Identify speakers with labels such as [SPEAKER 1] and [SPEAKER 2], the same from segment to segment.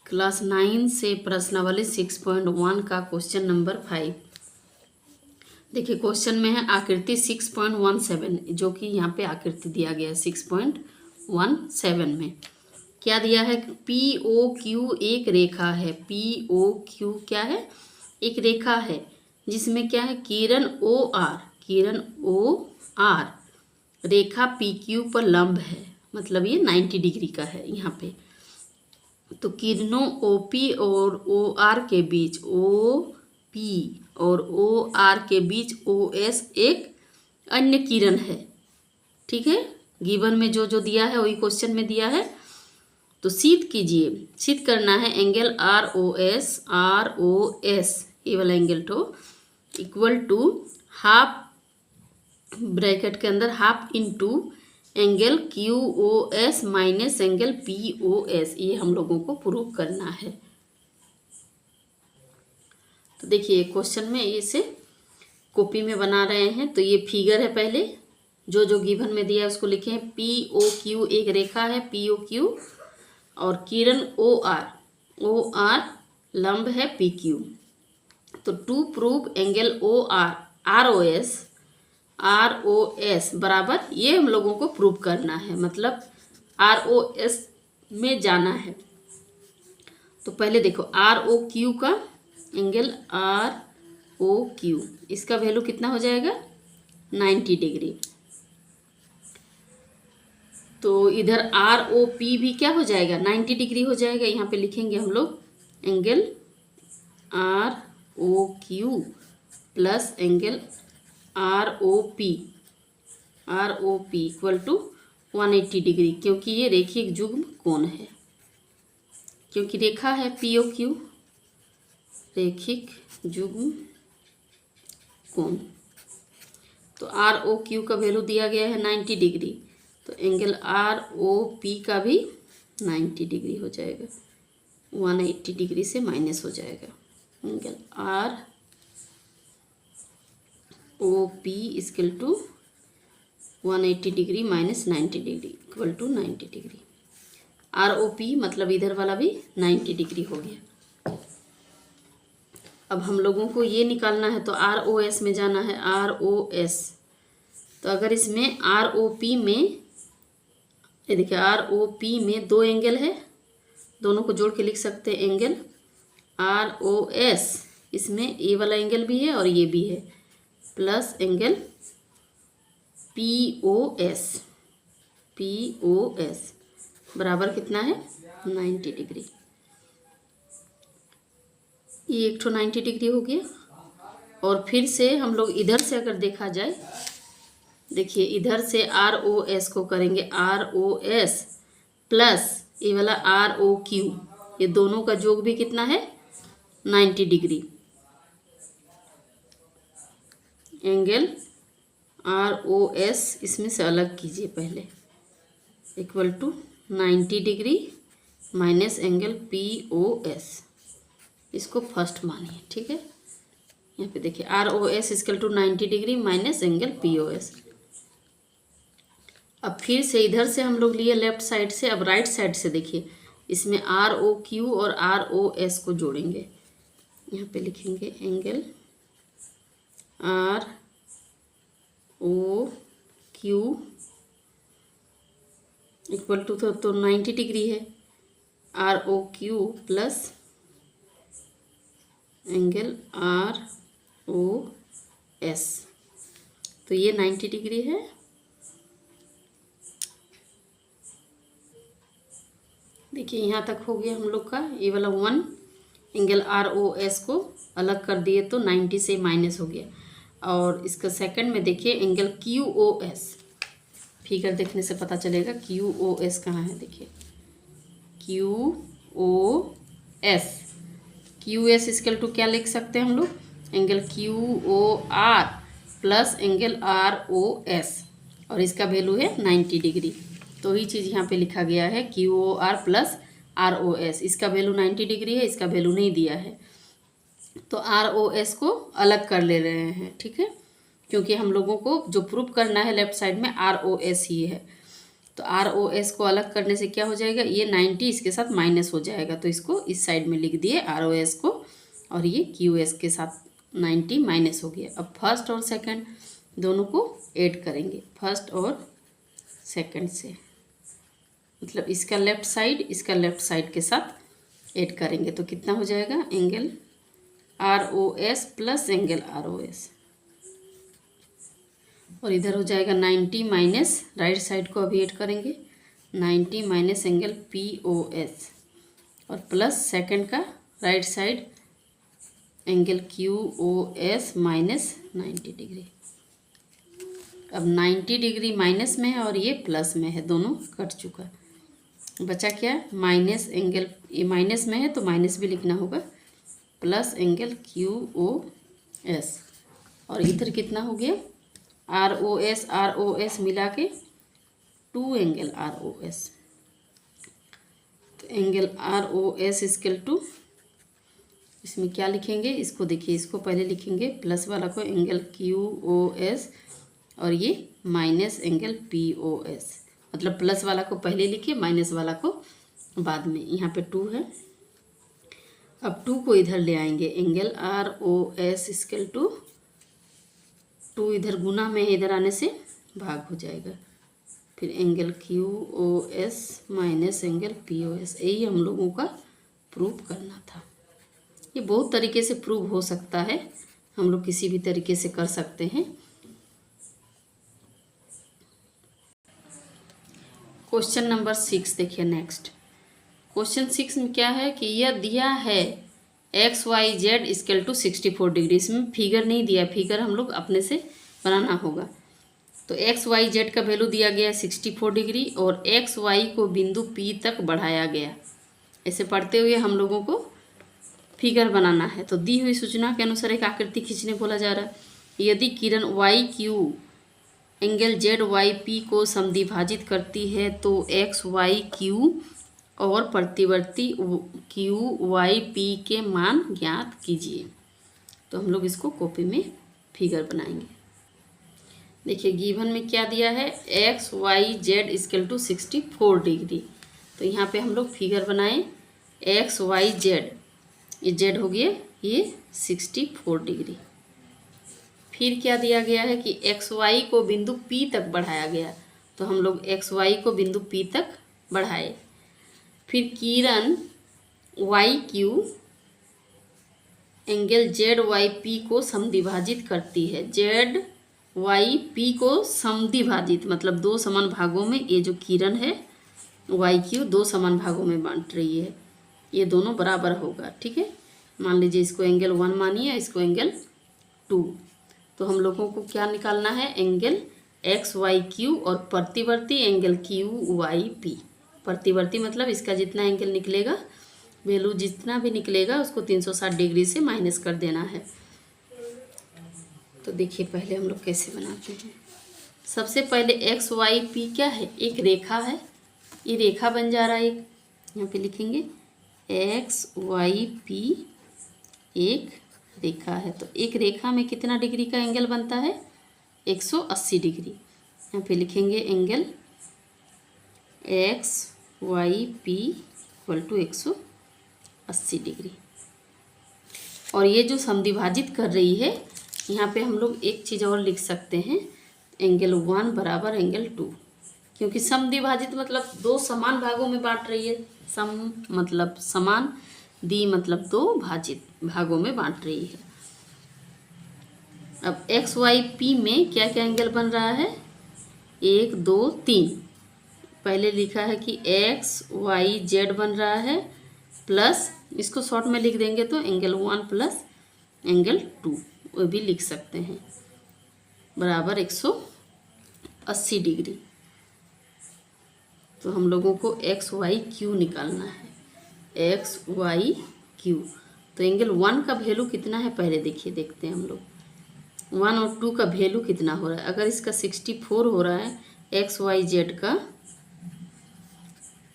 [SPEAKER 1] Class 9 से प्रश्नावली 6.1 का क्वेश्चन नंबर 5। देखिए क्वेश्चन में है आकृति 6.17, जो कि यहाँ पे आकृति दिया गया है 6.17 में क्या दिया है। पी ओ क्यू एक रेखा है। पी ओ क्यू क्या है, एक रेखा है जिसमें क्या है, किरण ओ आर रेखा पी क्यू पर लंब है, मतलब ये 90 डिग्री का है यहाँ पे। तो किरणों OP और OR के बीच, OP और OR के बीच OS एक अन्य किरण है। ठीक है, गिवन में जो जो दिया है वही क्वेश्चन में दिया है। तो सिद्ध कीजिए, सिद्ध करना है एंगल ROS ये वाला एंगल तो इक्वल टू हाफ, ब्रैकेट के अंदर half into angle QOS minus angle POS, ये हम लोगों को प्रूव करना है। तो देखिए क्वेश्चन में इसे कॉपी में बना रहे हैं। तो ये फिगर है, पहले जो जो गिवन में दिया है उसको लिखे हैं। POQ एक रेखा है POQ, और किरण OR लंब है PQ। तो टू प्रूव एंगल ROS बराबर, ये हम लोगों को प्रूव करना है, मतलब ROS में जाना है। तो पहले देखो ROQ का एंगल ROQ, इसका वैल्यू कितना हो जाएगा, 90 डिग्री। तो इधर ROP भी क्या हो जाएगा, 90 डिग्री हो जाएगा। यहाँ पे लिखेंगे हम लोग angle ROQ plus angle ROP equal to 180 degree, क्योंकि ये रेखिक युग्म कोण है, क्योंकि रेखा है POQ, रेखिक युग्म कोण। तो ROQ का वैल्यू दिया गया है 90 डिग्री, तो एंगल ROP का भी 90 डिग्री हो जाएगा, 180 डिग्री से माइनस हो जाएगा। Angle ROP equal to 180 degree minus 90 degree equal to 90 degree. ROP मतलब इधर वाला भी 90 डिग्री हो गया। अब हम लोगों को ये निकालना है, तो ROS में जाना है। ROS, तो अगर इसमें ROP में, ये देखिए ROP में दो एंगल है, दोनों को जोड़ के लिख सकते हैं एंगल ROS, इसमें ये वाला एंगल भी है और ये भी है, प्लस एंगल POS बराबर कितना है, 90 डिग्री। ये एक तो 90 डिग्री हो गया। और फिर से हम लोग इधर से अगर देखा जाए, देखिए इधर से ROS को करेंगे ROS प्लस ये वाला ROQ, ये दोनों का योग भी कितना है, 90 डिग्री। एंगल ROS इसमें से अलग कीजिए पहले, equal to 90 degree minus angle POS, इसको फर्स्ट मानिए। ठीक है, यहाँ पे देखिए ROS equal to 90 degree minus angle POS। अब फिर से इधर से हम लोग लिए लेफ्ट साइड से, अब राइट साइड से देखिए, इसमें ROQ और ROS को जोड़ेंगे। यहाँ पे लिखेंगे एंगल ROQ इक्वल टू तो 90 डिग्री है, ROQ प्लस एंगल ROS, तो ये 90 डिग्री है। देखिए यहाँ तक हो गया हम लोग का, ये वाला 1 एंगल ROS को अलग कर दिए तो 90 से माइनस हो गया। और इसका सेकंड में देखिए एंगल QOS, फिगर देखने से पता चलेगा QOS कहाँ है। देखिए QOS इक्वल टू क्या लिख सकते हैं हम लोग, angle QOR plus angle ROS, और इसका वैल्यू है 90 डिग्री। तो ही चीज़ यहाँ पे लिखा गया है QOR प्लस ROS, इसका वैल्यू 90 डिग्री है, इसका वैल्यू नहीं दिया है, तो ROS को अलग कर ले रहे हैं। ठीक है, क्योंकि हम लोगों को जो प्रूफ करना है लेफ्ट साइड में ROS ही है। तो ROS को अलग करने से क्या हो जाएगा, ये 90 इसके साथ माइनस हो जाएगा, तो इसको इस साइड में लिख दिए ROS को, और ये QS के साथ 90 माइनस हो गया। अब फर्स्ट और सेकंड दोनों को ऐड करेंगे, फर्स्ट और सेकंड से, मतलब इसका लेफ़्ट साइड इसका लेफ़्ट साइड के साथ ऐड करेंगे तो कितना हो जाएगा, angle ROS plus angle ROS, और इधर हो जाएगा 90 माइनस राइट साइड को अभी ऐड करेंगे, 90 माइनस एंगल POS, और प्लस सेकंड का right side angle QOS minus 90 degree. अब 90 डिग्री माइनस में है और ये प्लस में है, दोनों कट चुका। बचा क्या, माइनस एंगल, ये माइनस में है तो माइनस भी लिखना होगा, प्लस एंगल QOS, और इधर कितना हो गया, ROS मिला के 2 एंगल ROS, तो एंगल ROS इक्वल टू, इसमें क्या लिखेंगे, इसको देखिए, इसको पहले लिखेंगे प्लस वाला को एंगल QOS, और ये माइनस एंगल POS, मतलब प्लस वाला को पहले लिखिए, माइनस वाला को बाद में। यहाँ पे 2 है, अब 2 को इधर ले आएंगे, एंगल ROS इक्वल टू 2 इधर गुना में, इधर आने से भाग हो जाएगा, फिर angle QOS minus angle POS। यही हम लोगों का प्रूव करना था। ये बहुत तरीके से प्रूव हो सकता है, हम लोग किसी भी तरीके से कर सकते हैं। क्वेश्चन नंबर 6 देखिए नेक्स्ट। क्वेश्चन 6 में क्या है कि यह दिया है XYZ इक्वल टू 64 डिग्री। इसमें फिगर नहीं दिया, फिगर हम लोग अपने से बनाना होगा। तो XYZ का वैल्यू दिया गया है 64 डिग्री, और XY को बिंदु P तक बढ़ाया गया। ऐसे पढ़ते हुए हम लोगों को फिगर बनाना है। तो दी हुई सूचना के अनुसार एक आकृति खींचने बोला जा रहा है। यदि किरण YQ एंगल ZYP को समद्विभाजित करती है तो XYQ और प्रतिवर्ती QYP के मान ज्ञात कीजिए। तो हम लोग इसको कॉपी में फिगर बनाएंगे। देखिए गिवन में क्या दिया है, XYZ इक्वल टू 64 डिग्री। तो यहाँ पे हम लोग फिगर बनाएं, XYZ, ये Z हो गया, ये 64 डिग्री। फिर क्या दिया गया है कि XY को बिंदु P तक बढ़ाया गया। तो हम लोग XY को बिंदु P तक बढ़ाए। फिर किरण YQ एंगल ZYP को समद्विभाजित करती है। ZYP को समद्विभाजित मतलब 2 समान भागों में, ये जो किरण है YQ 2 समान भागों में बांट रही है, ये दोनों बराबर होगा। ठीक है, मान लीजिए इसको एंगल 1 मानिए, इसको एंगल 2। तो हम लोगों को क्या निकालना है, एंगल XYQ और प्रतिवर्ती एंगल QYP। प्रतिवर्ती मतलब इसका जितना एंगल निकलेगा, वैल्यू जितना भी निकलेगा उसको 360 डिग्री से माइनस कर देना है। तो देखिए पहले हम लोग कैसे बनाते हैं। सबसे पहले XYP क्या है, एक रेखा है, ये रेखा बन जा रहा है। एक यहाँ पे लिखेंगे XYP एक रेखा है। तो एक रेखा में कितना डिग्री का एंगल बनता है, 180 डिग्री। यहाँ पे लिखेंगे angle XYP equal to 180 degree. और ये जो समद्विभाजित कर रही है, यहाँ पे हम लोग एक चीज़ और लिख सकते हैं, एंगल 1 बराबर एंगल 2, क्योंकि समद्विभाजित मतलब 2 समान भागों में बांट रही है। सम मतलब समान, दी मतलब 2 भाजित भागों में बांट रही है। अब XYP में क्या क्या एंगल बन रहा है, 1 2 3। पहले लिखा है कि XYZ बन रहा है, प्लस इसको शॉर्ट में लिख देंगे तो एंगल 1 प्लस एंगल 2, वो भी लिख सकते हैं, बराबर 180 डिग्री। तो हम लोगों को XYQ निकालना है, XYQ। तो एंगल 1 का वैल्यू कितना है पहले देखिए, देखते हैं हम लोग 1 और 2 का वैल्यू कितना हो रहा है। अगर इसका 64 हो रहा है XYZ का,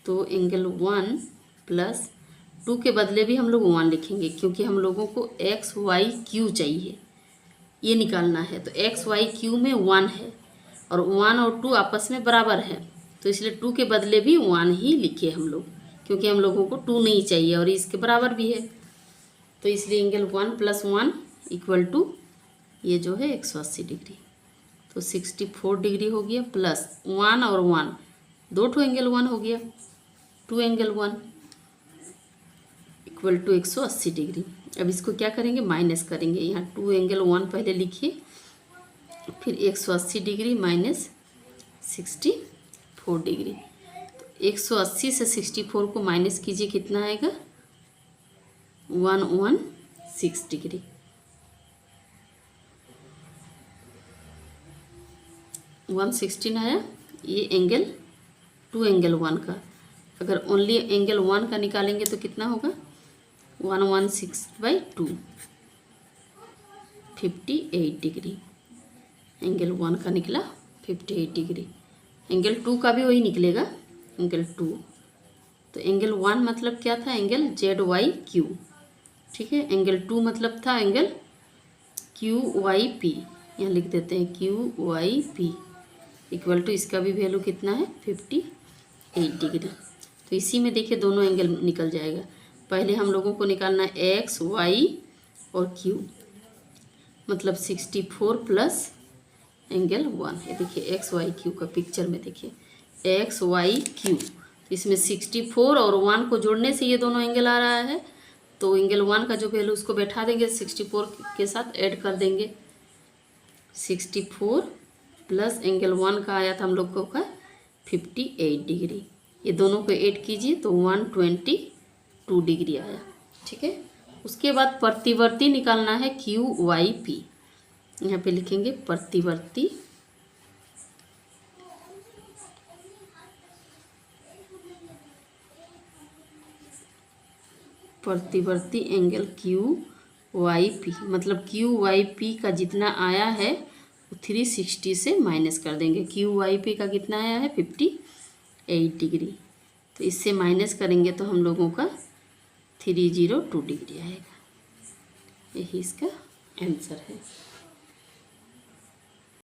[SPEAKER 1] तो एंगल 1 प्लस 2 के बदले भी हम लोग 1 लिखेंगे, क्योंकि हम लोगों को XYQ चाहिए, ये निकालना है। तो XYQ में 1 है और 1 और 2 आपस में बराबर है, तो इसलिए 2 के बदले भी 1 ही लिखे हम लोग, क्योंकि हम लोगों को 2 नहीं चाहिए और इसके बराबर भी है। तो इसलिए एंगल 1 + 1 = ये जो है 180 डिग्री। तो 64 डिग्री हो गया, प्लस 1 और 1 2 ठो एंगल 1 हो गया, 2 एंगल 1 = 180 डिग्री। अब इसको क्या करेंगे, माइनस करेंगे। यहाँ 2 एंगल 1 पहले लिखिए, फिर 180 डिग्री माइनस 64 डिग्री। तो 180 से 64 को माइनस कीजिए, कितना आएगा, 116 डिग्री। 116 आया। ये एंगल 2 एंगल 1 का, अगर ओनली एंगल 1 का निकालेंगे तो कितना होगा, 116/2 58 डिग्री। एंगल 1 का निकला 58 डिग्री। एंगल 2 का भी वही निकलेगा, एंगल 2। तो एंगल 1 मतलब क्या था, एंगल ZYQ, ठीक है। एंगल 2 मतलब था एंगल QYP, यहाँ लिख देते हैं QYP = इसका भी वैल्यू कितना है, 58 डिग्री। तो इसी में देखिए दोनों एंगल निकल जाएगा। पहले हम लोगों को निकालना है X, Y और Q, मतलब 64 प्लस एंगल 1। ये देखिए XYQ का पिक्चर में देखिए XYQ। तो इसमें 64 और 1 को जोड़ने से ये दोनों एंगल आ रहा है। तो एंगल 1 का जो वैल्यू उसको बैठा देंगे, 64 के साथ ऐड कर देंगे। 64 प्लस एंगल 1 का आया था हम लोग का 58 डिग्री। ये दोनों को ऐड कीजिए तो 122 डिग्री आया, ठीक है। उसके बाद प्रतिवर्ती निकालना है QYP। यहाँ पे लिखेंगे प्रतिवर्ती, प्रतिवर्ती एंगल QYP, मतलब QYP का जितना आया है वो 360 से माइनस कर देंगे। QYP का कितना आया है, 58 डिग्री। तो इससे माइनस करेंगे तो हम लोगों का 302 डिग्री आएगा। यही इसका आंसर है।